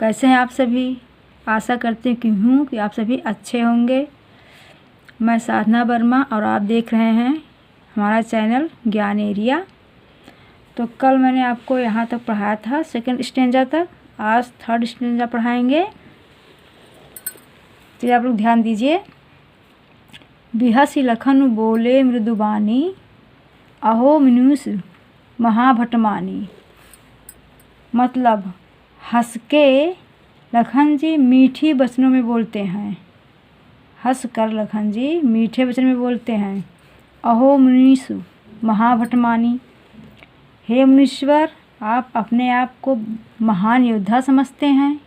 कैसे हैं आप सभी। आशा करती हूँ कि आप सभी अच्छे होंगे। मैं साधना वर्मा और आप देख रहे हैं हमारा चैनल ज्ञान एरिया। तो कल मैंने आपको यहाँ तक पढ़ाया था सेकंड स्टेंजा तक, आज थर्ड स्टेंजा पढ़ाएंगे। चलिए आप लोग ध्यान दीजिए। बिहसी लखन बोले मृदुबानी, अहो मनुष्य महाभटमानी। मतलब हंस के लखन जी मीठी वचनों में बोलते हैं, हंस कर लखन जी मीठे वचन में बोलते हैं। अहो मनुष्य महाभटमानी, हे मुनीश्वर आप अपने आप को महान योद्धा समझते हैं।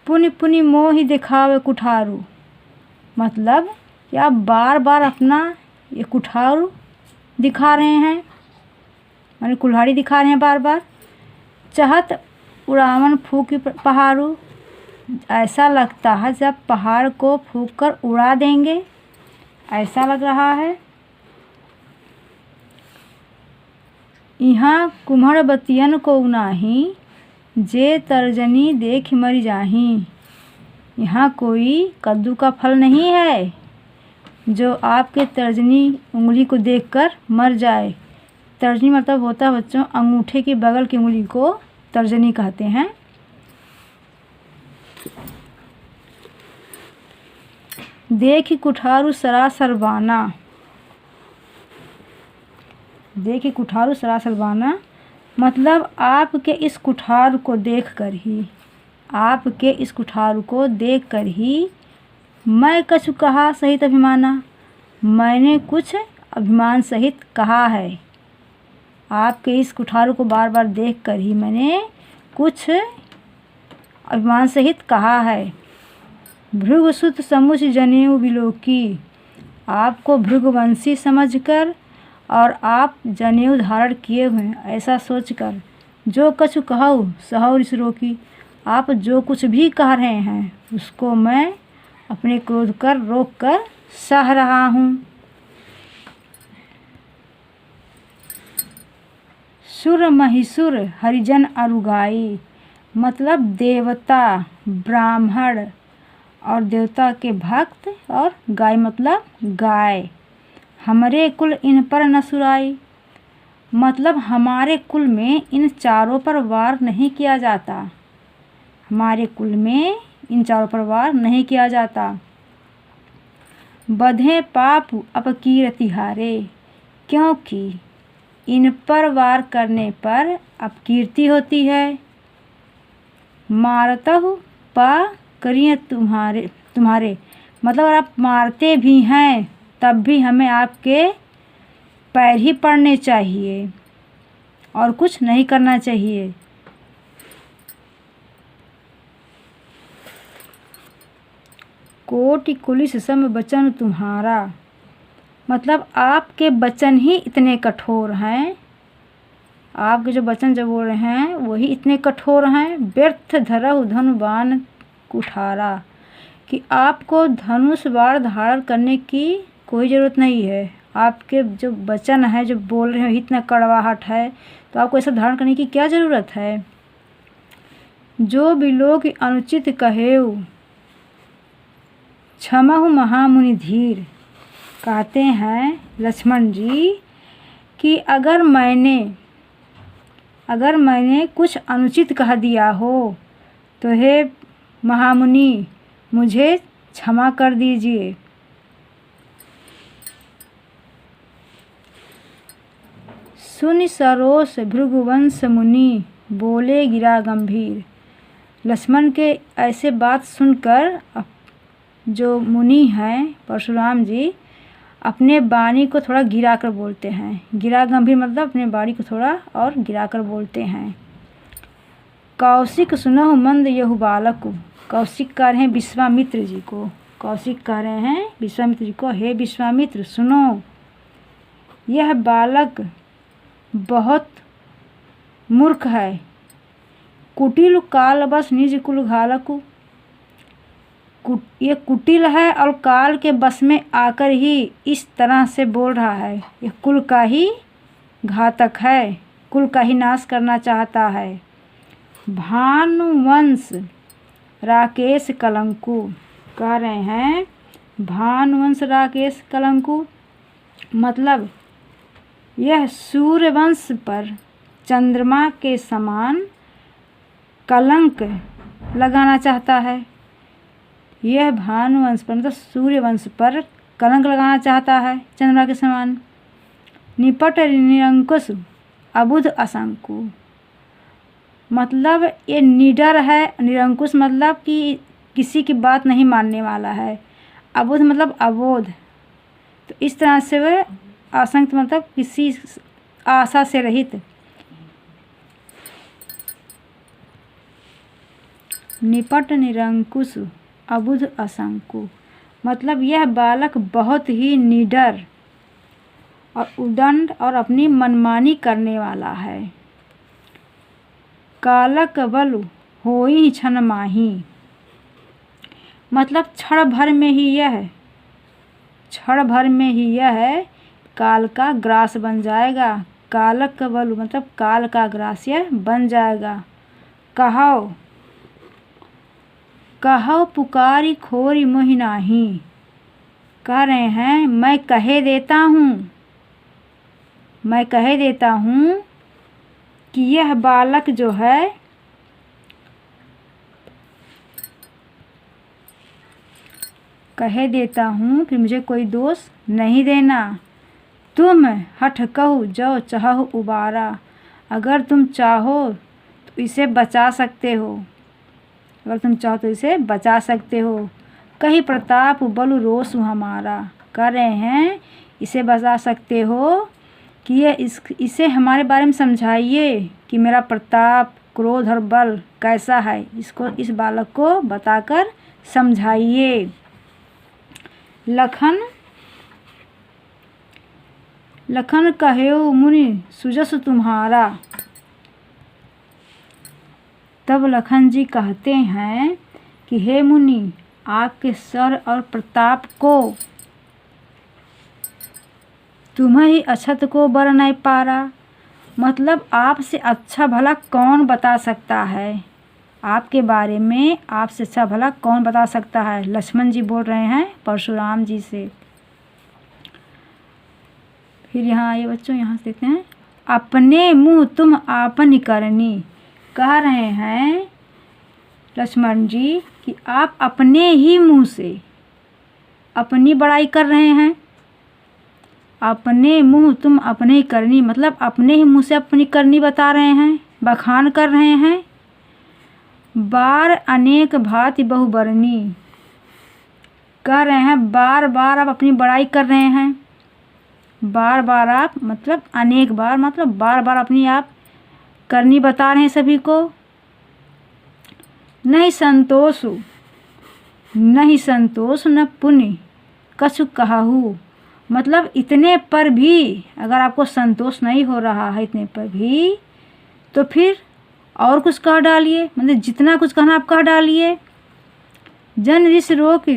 पुनि पुनि मोहि दिखावे कुठारू, मतलब कि आप बार बार अपना ये कुठारू दिखा रहे हैं, माने कुल्हाड़ी दिखा रहे हैं बार बार। चाहत उड़ावन फूक पहाड़ू, ऐसा लगता है जब पहाड़ को फूंक कर उड़ा देंगे, ऐसा लग रहा है। यहाँ कुम्हड़ बतियन को उनाही, जे तर्जनी देख मरी जाही। यहाँ कोई कद्दू का फल नहीं है जो आपके तर्जनी उंगली को देखकर मर जाए। तर्जनी मतलब होता है बच्चों अंगूठे की बगल की उंगली को तर्जनी कहते हैं। देखी कुठारू सरासर बाना, देखी कुठारू सरासर बाना मतलब आपके इस कुठार को देखकर ही, आपके इस कुठार को देखकर ही मैं कछु कहा सहित अभिमाना, मैंने कुछ अभिमान सहित कहा है। आपके इस कुठार को बार बार देखकर ही मैंने कुछ अभिमान सहित कहा है। भृगुसुत समुच जनेऊ बिलोकी, आपको भृगुवंशी समझकर और आप जनेऊ धारण किए हुए ऐसा सोचकर, जो कछु कहूँ सहु रिस रोकी, आप जो कुछ भी कह रहे हैं उसको मैं अपने क्रोध कर रोक कर सह रहा हूँ। सुर महिसुर हरिजन अरुगाई, मतलब देवता ब्राह्मण और देवता के भक्त, और गाय मतलब गाय। हमारे कुल इन पर न सुराई, मतलब हमारे कुल में इन चारों पर वार नहीं किया जाता, हमारे कुल में इन चारों पर वार नहीं किया जाता। बधे पाप अपकीर्ति हारे, क्योंकि इन पर वार करने पर अपकीर्ति होती है। मारतहु पा करिए तुम्हारे, मतलब अगर आप मारते भी हैं तब भी हमें आपके पैर ही पड़ने चाहिए और कुछ नहीं करना चाहिए। कोटि कुलिस सम वचन तुम्हारा, मतलब आपके वचन ही इतने कठोर हैं, आपके जो वचन जो बोल रहे हैं वही इतने कठोर हैं। व्यर्थ धरहु धनु बाण कुठारा, कि आपको धनुष बाण धारण करने की कोई ज़रूरत नहीं है। आपके जो वचन है जो बोल रहे हैं इतना कड़वाहट है, तो आपको ऐसा धारण करने की क्या ज़रूरत है। जो भी लोग अनुचित कहेऊ क्षमहु महामुनि धीर, कहते हैं लक्ष्मण जी कि अगर मैंने कुछ अनुचित कह दिया हो तो हे महामुनि मुझे क्षमा कर दीजिए। सुनि सरोस भृगुवंश मुनि, बोले गिरा गंभीर। लक्ष्मण के ऐसे बात सुनकर जो मुनि हैं परशुराम जी अपने वाणी को थोड़ा गिरा कर बोलते हैं। गिरा गंभीर मतलब अपने वाणी को थोड़ा और गिरा कर बोलते हैं। कौशिक सुनहु मंद यहु बालक, कौशिक कह रहे हैं विश्वामित्र जी को, कौशिक कह रहे हैं विश्वामित्र जी को, हे विश्वामित्र सुनो, यह बालक बहुत मूर्ख है। कुटिल काल बस निज कुल घालकु, ये कुटिल है और काल के बस में आकर ही इस तरह से बोल रहा है। ये कुल का ही घातक है, कुल का ही नाश करना चाहता है। भानुवंश राकेश कलंकु। कह रहे हैं भानुवंश राकेश कलंकु मतलब यह सूर्यवंश पर चंद्रमा के समान कलंक लगाना चाहता है। यह भानुवंश पर मतलब सूर्यवंश पर कलंक लगाना चाहता है चंद्रमा के समान। निपट निरंकुश अबुध असंकु मतलब ये निडर है। निरंकुश मतलब कि किसी की बात नहीं मानने वाला है। अबुध मतलब अबोध। तो इस तरह से वह आशंक मतलब किसी आशा से रहित। निपट निरंकुश अबुध असंकु मतलब यह बालक बहुत ही निडर और उदंड और अपनी मनमानी करने वाला है। कालक बल होई क्षण माही मतलब क्षण भर में ही यह काल का ग्रास बन जाएगा। कालक का बल मतलब काल का ग्रास यह बन जाएगा। कहो पुकारी खोरी मोहि नाही। कह रहे हैं मैं कह देता हूँ कि यह बालक जो है कह देता हूँ फिर मुझे कोई दोष नहीं देना। तुम हठ कहू जो चाहो उबारा। अगर तुम चाहो तो इसे बचा सकते हो। कहीं प्रताप बलु रोसु हमारा। कह रहे हैं इसे बचा सकते हो कि इसे हमारे बारे में समझाइए कि मेरा प्रताप क्रोध और बल कैसा है। इसको इस बालक को बताकर समझाइए। लखन कहेउ मुनि सुजस तुम्हारा। तब लखन जी कहते हैं कि हे मुनि आपके सर और प्रताप को तुम्हें ही अछत को बर नहीं पारा मतलब आपसे अच्छा भला कौन बता सकता है। आपके बारे में आपसे अच्छा भला कौन बता सकता है। लक्ष्मण जी बोल रहे हैं परशुराम जी से। फिर यहाँ आइए बच्चों, यहाँ से देखते हैं अपने मुँह तुम आपन करनी। कह रहे हैं लक्ष्मण जी कि आप अपने ही मुँह से अपनी बड़ाई कर रहे हैं। अपने मुँह तुम अपने करनी मतलब अपने ही मुँह से अपनी करनी बता रहे हैं, बखान कर रहे हैं। बार अनेक भांति बहुबरनी। कह रहे हैं बार बार आप अपनी बड़ाई कर रहे हैं। बार बार आप मतलब अनेक बार मतलब बार बार अपनी आप करनी बता रहे हैं सभी को। नहीं संतोष न पुण्य कछु कहू मतलब इतने पर भी अगर आपको संतोष नहीं हो रहा है इतने पर भी तो फिर और कुछ कह डालिए। मतलब जितना कुछ कहना आप कह डालिए। जन रिस रोक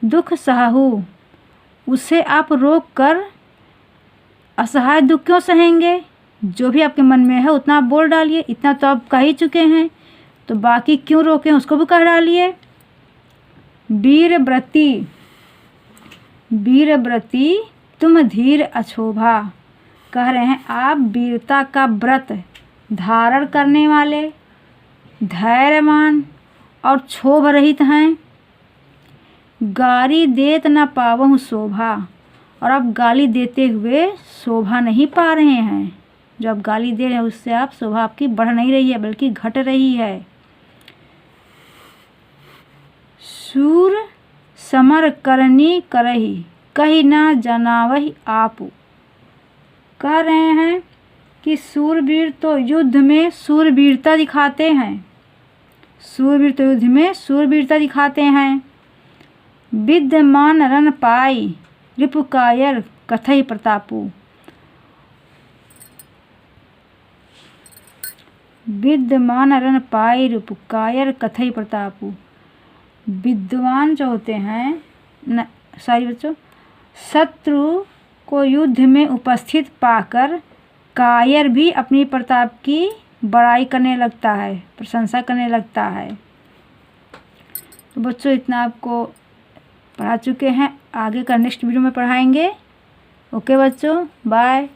दुख सहू उसे आप रोक कर असहाय दुख क्यों सहेंगे। जो भी आपके मन में है उतना आप बोल डालिए। इतना तो आप कह ही चुके हैं तो बाकी क्यों रोकें उसको भी कह डालिए। वीरव्रती तुम धीर अछोभा। कह रहे हैं आप वीरता का व्रत धारण करने वाले, धैर्यवान और क्षोभ रहित हैं। गारी देत न पावहु शोभा और आप गाली देते हुए शोभा नहीं पा रहे हैं। जो आप गाली दे रहे हैं उससे आप शोभा आपकी बढ़ नहीं रही है बल्कि घट रही है। सूर समर करनी करही कही ना जनावही आपू। कह रहे हैं कि सूरवीर तो युद्ध में सूरवीरता दिखाते हैं। विद्यमान रन पाई रिपुकायर कथई प्रतापू। विद्यमान रन पाई रिपुकायर कथई प्रतापू। विद्वान जो होते हैं सॉरी बच्चों, शत्रु को युद्ध में उपस्थित पाकर कायर भी अपनी प्रताप की बड़ाई करने लगता है, प्रशंसा करने लगता है। तो बच्चों इतना आपको पढ़ा चुके हैं, आगे का नेक्स्ट वीडियो में पढ़ाएंगे। ओके बच्चों, बाय।